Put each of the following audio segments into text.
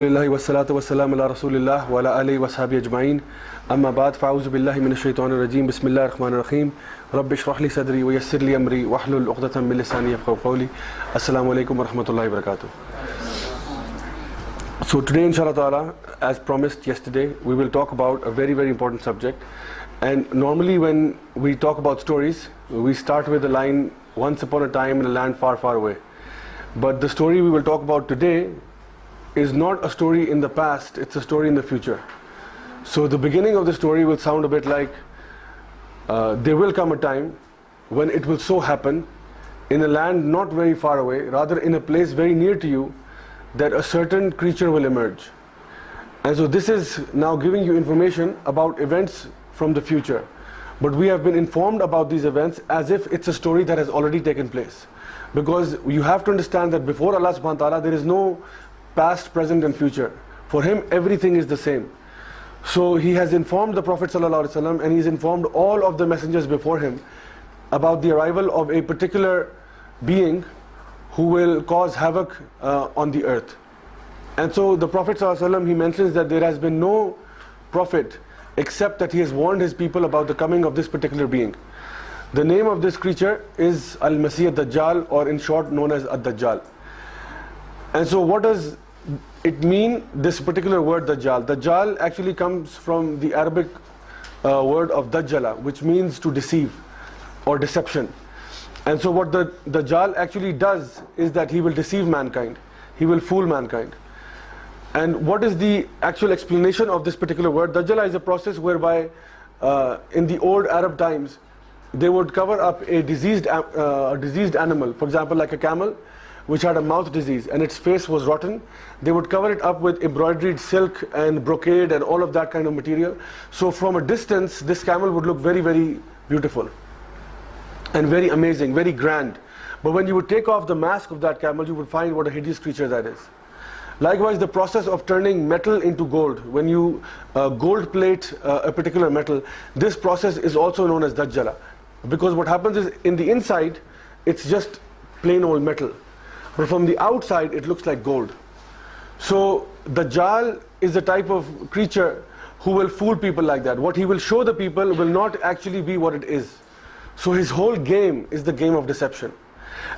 Alhamdulillah wassalatu wassalamu ala rasulillah wa ala alihi wa sahbihi ajma'in. Amma ba'd, fa'auzu billahi minash shaitanir rajim. Bismillahir rahmanir rahim. Rabbi shrah li sadri wa yassir li amri wahlul 'uqdatan min lisani yafqahu qawli. Assalamu alaikum wa rahmatullahi wa barakatuh. So today, inshallah ta'ala, as promised yesterday, we will talk about a very, very important subject. And normally when we talk about stories, we start with the line, once upon a time in a land far, far away. But the story we will talk about today is not a story in the past, it's a story in the future. So the beginning of the story will sound a bit like there will come a time when it will so happen in a land not very far away, rather in a place very near to you, that a certain creature will emerge. And so this is now giving you information about events from the future. But we have been informed about these events as if it's a story that has already taken place. Because you have to understand that before Allah subhanahu wa ta'ala there is no past, present and future. For him everything is the same. So he has informed the Prophet ﷺ and he's informed all of the messengers before him about the arrival of a particular being who will cause havoc on the earth. And so the Prophet ﷺ, he mentions that there has been no prophet except that he has warned his people about the coming of this particular being. The name of this creature is Al-Masih Ad-Dajjal, or in short known as Ad-Dajjal. And so what does it mean, this particular word Dajjal? Dajjal actually comes from the Arabic word of Dajjala, which means to deceive or deception. And so what the Dajjal actually does is that he will deceive mankind, he will fool mankind. And what is the actual explanation of this particular word? Dajjala is a process whereby in the old Arab times they would cover up a diseased animal, for example like a camel which had a mouth disease and its face was rotten. They would cover it up with embroidered silk and brocade and all of that kind of material. So from a distance this camel would look very, very beautiful and very amazing, very grand. But when you would take off the mask of that camel, you would find what a hideous creature that is. Likewise, the process of turning metal into gold, when you gold plate a particular metal, this process is also known as Dajjala. Because what happens is, in the inside it's just plain old metal, but from the outside it looks like gold. So Dajjal is the type of creature who will fool people like that. What he will show the people will not actually be what it is. So his whole game is the game of deception.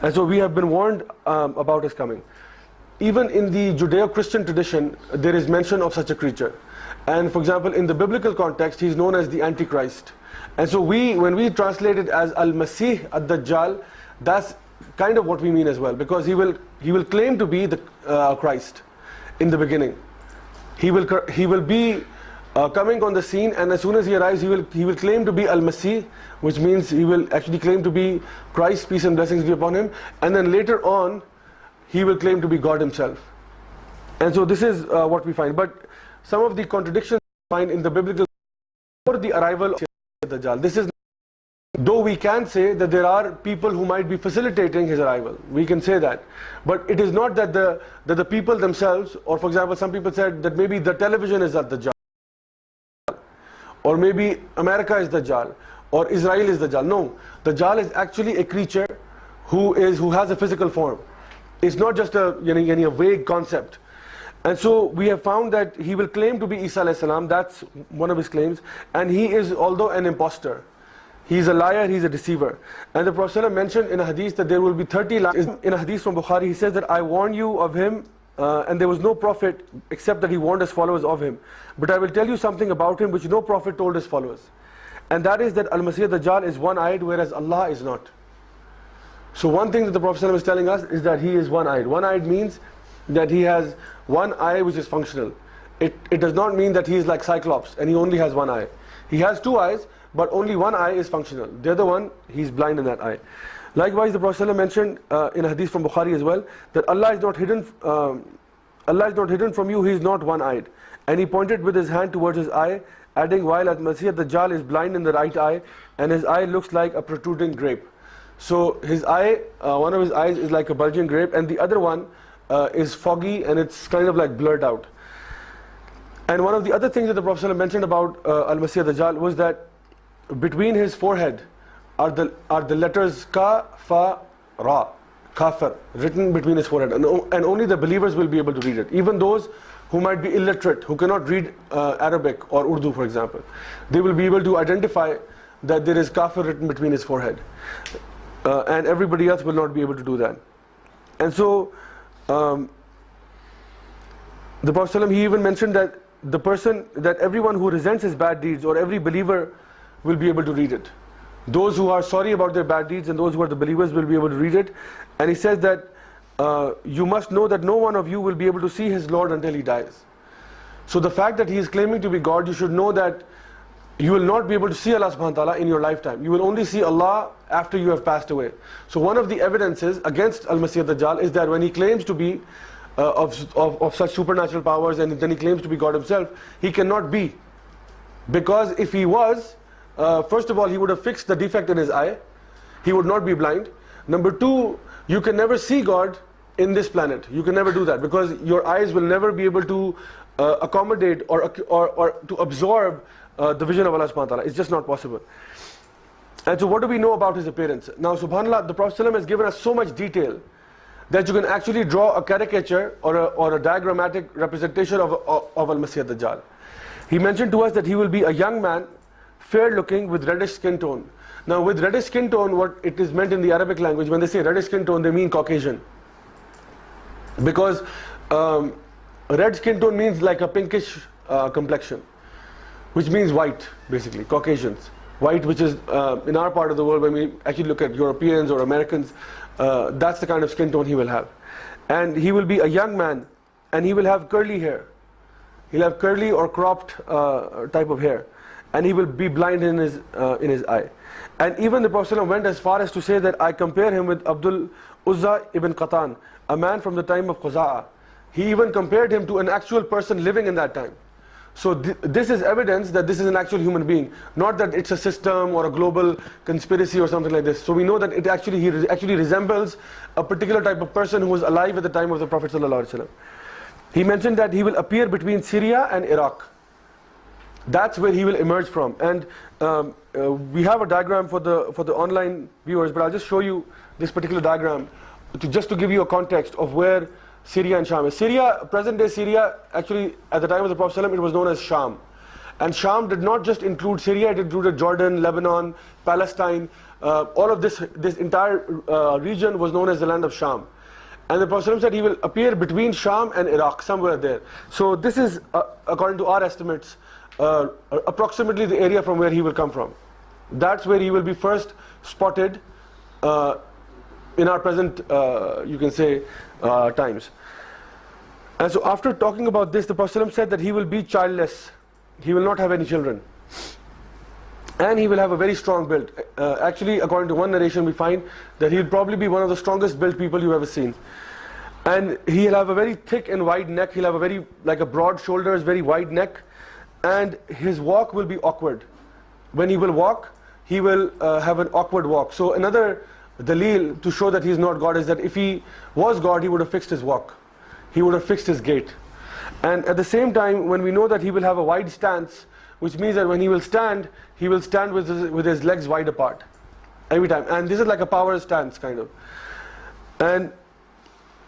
And so we have been warned about his coming. Even in the Judeo-Christian tradition there is mention of such a creature. And for example in the biblical context he is known as the Antichrist. And so when we translate it as Al-Masih Ad-Dajjal, that's kind of what we mean as well, because he will claim to be the Christ in the beginning. He will be coming on the scene, and as soon as he arrives he will claim to be Al-Masih, which means he will actually claim to be Christ, peace and blessings be upon him, and then later on he will claim to be God himself. And so this is what we find. But some of the contradictions we find in the biblical for the arrival of Dajjal. This is, though we can say that there are people who might be facilitating his arrival, we can say that, but it is not that the people themselves, or for example some people said that maybe the television is at Dajjal, or maybe America is Dajjal, or Israel is Dajjal. No, Dajjal is actually a creature who has a physical form. It's not just a vague concept. And so we have found that he will claim to be Isa alayhi salam, that's one of his claims, and he is although an impostor. He's a liar, he's a deceiver. And the Prophet mentioned in a hadith that there will be 30 liars. In a hadith from Bukhari he says that I warn you of him, and there was no prophet except that he warned his followers of him. But I will tell you something about him which no prophet told his followers. And that is that Al-Masih Dajjal is one-eyed whereas Allah is not. So one thing that the Prophet is telling us is that he is one-eyed. One-eyed means that he has one eye which is functional. It does not mean that he is like Cyclops and he only has one eye. He has two eyes, but only one eye is functional. The other one, he's blind in that eye. Likewise, the Prophet mentioned in a hadith from Bukhari as well, that Allah is not hidden from you, he is not one-eyed. And he pointed with his hand towards his eye, adding, while Al-Masih Dajjal is blind in the right eye, and his eye looks like a protruding grape. So his eye, one of his eyes is like a bulging grape, and the other one is foggy and it's kind of like blurred out. And one of the other things that the Prophet mentioned about Al-Masih Dajjal was that between his forehead are the letters Ka, Fa, Ra. kafir, written between his forehead, and only the believers will be able to read it. Even those who might be illiterate, who cannot read Arabic or Urdu, for example, they will be able to identify that there is kafir written between his forehead, and everybody else will not be able to do that. And so the Prophet ﷺ, he even mentioned that that everyone who resents his bad deeds, or every believer, will be able to read it. Those who are sorry about their bad deeds and those who are the believers will be able to read it. And he says that you must know that no one of you will be able to see his Lord until he dies. So the fact that he is claiming to be God, you should know that you will not be able to see Allah subhanahu wa ta'ala in your lifetime. You will only see Allah after you have passed away. So one of the evidences against Al-Masih ad-Dajjal is that when he claims to be of such supernatural powers, and then he claims to be God himself, he cannot be. Because if he was, first of all, he would have fixed the defect in his eye. He would not be blind. Number two, you can never see God in this planet. You can never do that, because your eyes will never be able to accommodate or to absorb the vision of Allah subhanahu wa ta'ala. It's just not possible. And so what do we know about his appearance? Now subhanAllah, the Prophet ﷺ has given us so much detail that you can actually draw a caricature or a diagrammatic representation of Al-Masih ad-Dajjal. He mentioned to us that he will be a young man, fair looking, with reddish skin tone. Now with reddish skin tone, what it is meant in the Arabic language, when they say reddish skin tone, they mean Caucasian. Because red skin tone means like a pinkish complexion, which means white, basically, Caucasians. White, which is in our part of the world, when we actually look at Europeans or Americans, that's the kind of skin tone he will have. And he will be a young man, and he will have curly hair. He'll have curly or cropped type of hair, and he will be blind in his eye. And even the Prophet ﷺ went as far as to say that I compare him with Abdul Uzza ibn Qatan, a man from the time of Khuza'a. He even compared him to an actual person living in that time. So this is evidence that this is an actual human being, not that it's a system or a global conspiracy or something like this. So we know that he actually resembles a particular type of person who was alive at the time of the Prophet ﷺ. He mentioned that he will appear between Syria and Iraq. That's where he will emerge from. And we have a diagram for the online viewers, but I'll just show you this particular diagram just to give you a context of where Syria and Sham is. Syria, present day Syria, actually at the time of the Prophet ﷺ, it was known as Sham. And Sham did not just include Syria, it included Jordan, Lebanon, Palestine. All of this entire region was known as the land of Sham. And the Prophet ﷺ said he will appear between Sham and Iraq, somewhere there. So this is, according to our estimates, approximately the area from where he will come from. That's where he will be first spotted in our present, you can say, times. And so after talking about this, the Prophet ﷺ said that he will be childless. He will not have any children. And he will have a very strong build. Actually, according to one narration, we find that he will probably be one of the strongest built people you've ever seen. And he'll have a very thick and wide neck. He'll have a broad shoulders, very wide neck. And his walk will be awkward. When he will walk, he will have an awkward walk. So another dalil to show that he is not God is that if he was God, he would have fixed his walk. He would have fixed his gait. And at the same time, when we know that he will have a wide stance, which means that when he will stand with his legs wide apart every time. And this is like a power stance kind of. And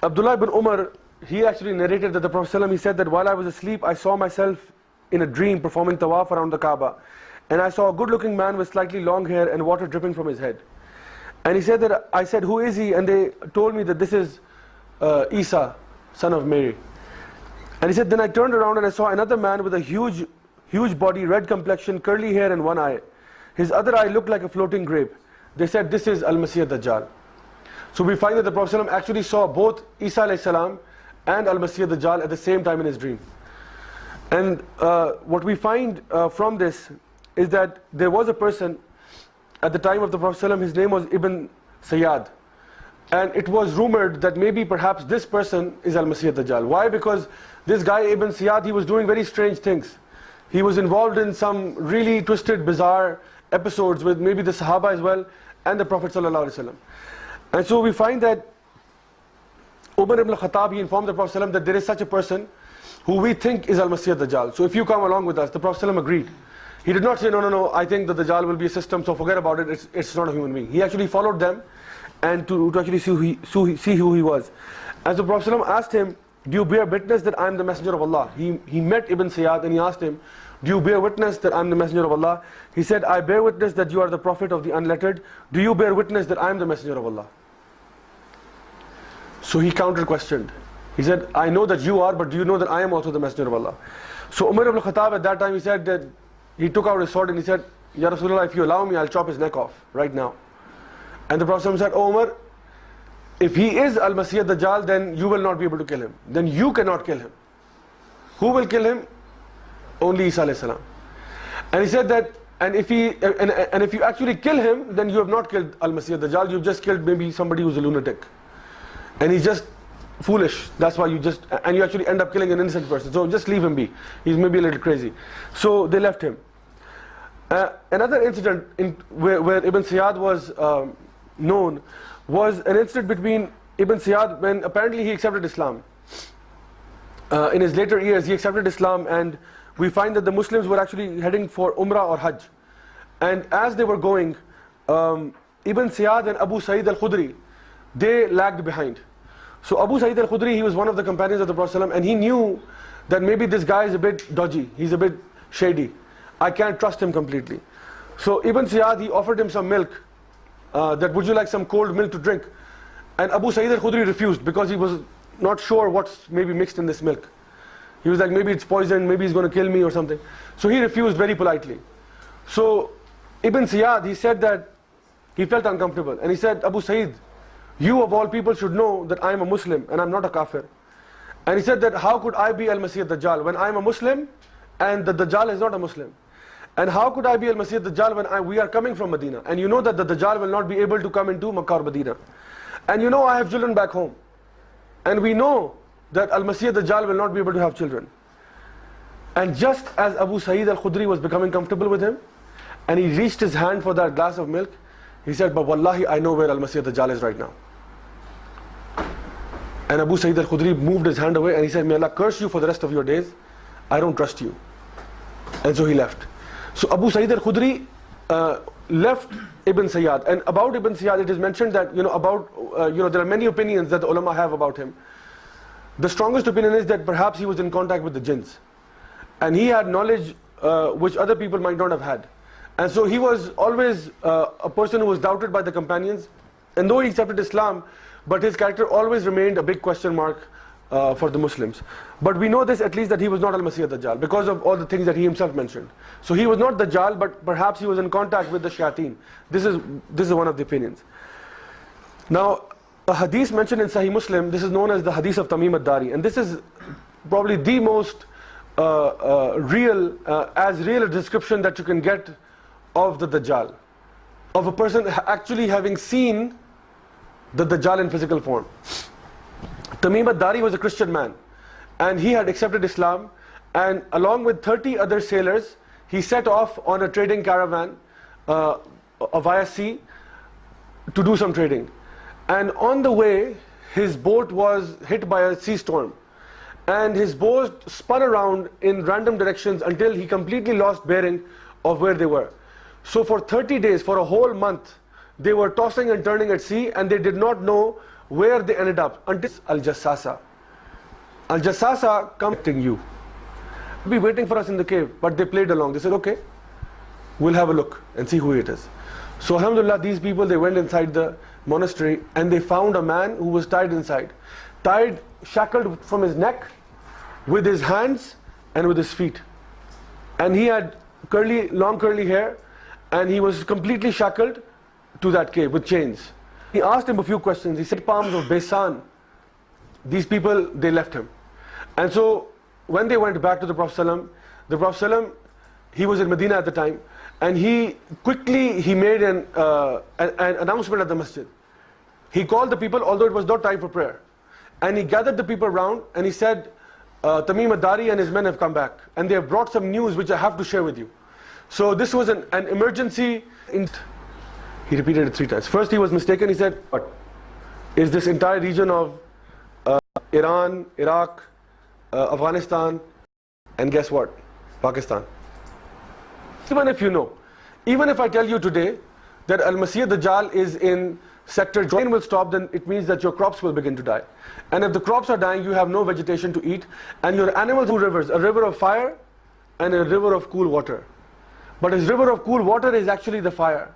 Abdullah ibn Umar, he actually narrated that the Prophet ﷺ, he said that while I was asleep, I saw myself in a dream performing tawaf around the Kaaba. And I saw a good looking man with slightly long hair and water dripping from his head. And he said that, I said, who is he? And they told me that this is Isa, son of Mary. And he said, then I turned around and I saw another man with a huge body, red complexion, curly hair and one eye. His other eye looked like a floating grape. They said, this is Al-Masih ad-Dajjal. So we find that the Prophet ﷺ actually saw both Isa alayhi salam and Al-Masih ad-Dajjal at the same time in his dream. And what we find from this is that there was a person at the time of the Prophet ﷺ, his name was Ibn Sayyad. And it was rumored that maybe perhaps this person is Al-Masih ad-Dajjal. Why? Because this guy Ibn Sayyad, he was doing very strange things. He was involved in some really twisted, bizarre episodes with maybe the Sahaba as well and the Prophet ﷺ. And so we find that Umar ibn al-Khattab, he informed the Prophet ﷺ that there is such a person who we think is Al-Masih ad-Dajjal. So if you come along with us, the Prophet ﷺ agreed. He did not say, no, I think the Dajjal will be a system, so forget about it, it's not a human being. He actually followed them, and to actually see who he was. As the Prophet ﷺ asked him, do you bear witness that I am the messenger of Allah? He met Ibn Sayyad and he asked him, do you bear witness that I am the messenger of Allah? He said, I bear witness that you are the prophet of the unlettered. Do you bear witness that I am the messenger of Allah? So he counter-questioned. He said, I know that you are, but do you know that I am also the messenger of Allah? So Umar ibn Khattab at that time, he said that, he took out his sword and he said, Ya Rasulullah, if you allow me, I'll chop his neck off right now. And the Prophet said, oh Umar, if he is Al-Masih ad-Dajjal, then you will not be able to kill him. Then you cannot kill him. Who will kill him? Only Isa alayhi salam. And he said that, and if you actually kill him, then you have not killed Al-Masih ad-Dajjal, you've just killed maybe somebody who's a lunatic. And he's just foolish. That's why and you actually end up killing an innocent person. So just leave him be. He's maybe a little crazy. So they left him. Another incident where Ibn Sayyad was known was an incident between Ibn Sayyad when apparently he accepted Islam. In his later years, he accepted Islam, and we find that the Muslims were actually heading for Umrah or Hajj. And as they were going, Ibn Sayyad and Abu Sa'id al-Khudri, they lagged behind. So Abu Sa'id al-Khudri, he was one of the companions of the Prophet ﷺ, and he knew that maybe this guy is a bit dodgy, he's a bit shady. I can't trust him completely. So Ibn Sayyad, he offered him some milk, that would you like some cold milk to drink? And Abu Sa'id al-Khudri refused because he was not sure what's maybe mixed in this milk. He was like, maybe it's poison, maybe he's going to kill me or something. So he refused very politely. So Ibn Sayyad, he said that he felt uncomfortable, and he said, Abu Sa'id, you of all people should know that I am a Muslim and I'm not a kafir. And he said that how could I be Al-Masih ad-Dajjal when I am a Muslim and the Dajjal is not a Muslim? And how could I be Al-Masih ad-Dajjal when we are coming from Medina? And you know that the Dajjal will not be able to come into Makkah or Medina. And you know I have children back home. And we know that Al-Masih ad-Dajjal will not be able to have children. And just as Abu Sa'id al-Khudri was becoming comfortable with him, and he reached his hand for that glass of milk, he said, but Wallahi, I know where Al-Masih ad-Dajjal is right now. And Abu Sa'id al-Khudri moved his hand away and he said, may Allah curse you for the rest of your days. I don't trust you. And so he left. So Abu Sa'id al-Khudri left Ibn Sayyad. And about Ibn Sayyad, it is mentioned that, there are many opinions that the ulama have about him. The strongest opinion is that perhaps he was in contact with the jinns. And he had knowledge which other people might not have had. And so he was always a person who was doubted by the companions. And though he accepted Islam, but his character always remained a big question mark for the Muslims. But we know this at least, that he was not Al-Masih ad-Dajjal because of all the things that he himself mentioned. So he was not Dajjal, but perhaps he was in contact with the shayateen. This is one of the opinions. Now, a hadith mentioned in Sahih Muslim, this is known as the hadith of Tamim ad-Dari. And this is probably the most real a description that you can get of the Dajjal. Of a person actually having seen the Dajjal in physical form. Tamim ad-Dari was a Christian man, and he had accepted Islam, and along with 30 other sailors, he set off on a trading caravan via sea to do some trading. And on the way, his boat was hit by a sea storm, and his boat spun around in random directions until he completely lost bearing of where they were. So for 30 days, for a whole month, they were tossing and turning at sea, and they did not know where they ended up until Al-Jassasa. Al-Jassasa coming you. Be waiting for us in the cave, but they played along. They said, okay, we'll have a look and see who it is. So alhamdulillah, these people, they went inside the monastery and they found a man who was tied inside. Tied, shackled from his neck, with his hands and with his feet. And he had long curly hair, and he was completely shackled to that cave with chains. He asked him a few questions. He said, palms of Besan. These people, they left him. And so when they went back to the Prophet ﷺ, the Prophet ﷺ, he was in Medina at the time, and he made an announcement at the masjid. He called the people, although it was not time for prayer, and he gathered the people around and he said, Tamim ad-Dari and his men have come back, and they have brought some news which I have to share with you. So this was an emergency. He repeated it 3 times. First he was mistaken. He said, what? Is this entire region of Iran, Iraq, Afghanistan, and guess what? Pakistan. Even if you know, even if I tell you today that Al-Masih ad-Dajjal is in sector rain will stop, then it means that your crops will begin to die. And if the crops are dying, you have no vegetation to eat, and your animals two rivers, a river of fire and a river of cool water. But his river of cool water is actually the fire,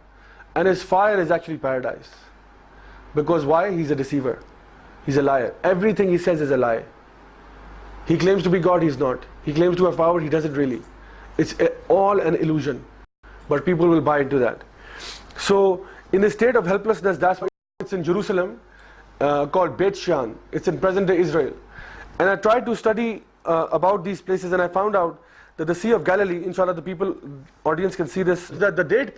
and his fire is actually paradise. Because why? He's a deceiver. He's a liar. Everything he says is a lie. He claims to be God, he's not. He claims to have power, he doesn't really. It's all an illusion. But people will buy into that. So, in a state of helplessness, that's why it's in Jerusalem, called Beit Shean. It's in present-day Israel. And I tried to study about these places, and I found out that the Sea of Galilee, inshallah the audience can see this, that the date